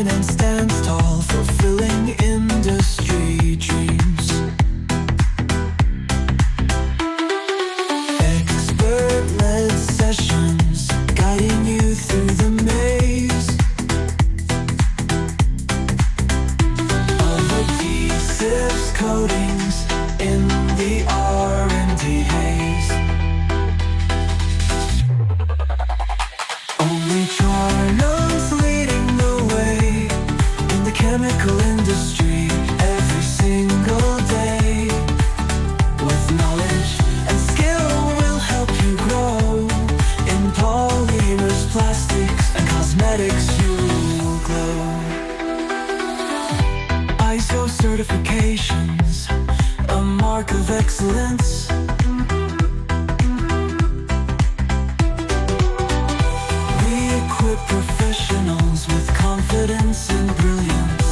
shine and stands tall, fulfilling industry dreams. Expert-led sessions, guiding you through the maze of adhesives, coatings in the R&D haze. OnlyTRAININGS leading the way in the chemical industry every single day. With knowledge and skill will help you grow in polymers, plastics, and cosmetics. You will glow. ISO certifications, a mark of excellence. Equip professionals with confidence and brilliance.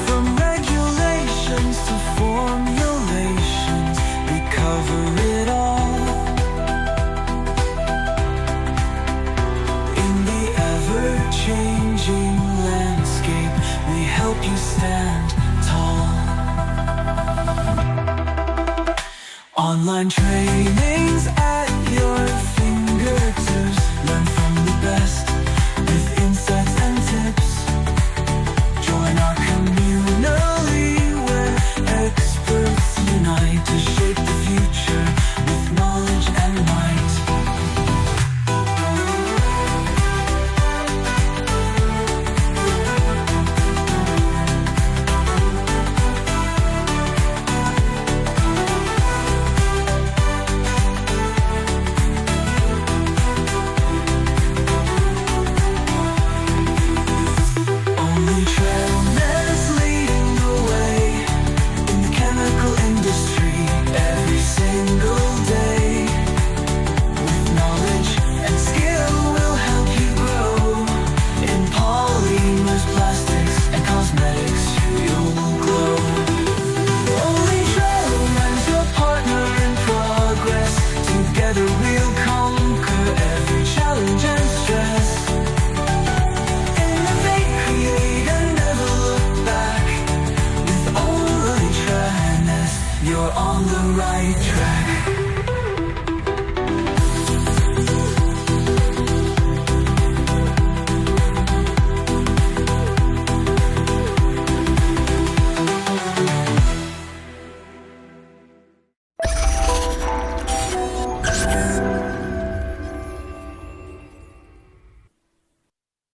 From regulations to formulations, we cover it all. In the ever-changing landscape, we help you stand tall. Online trainings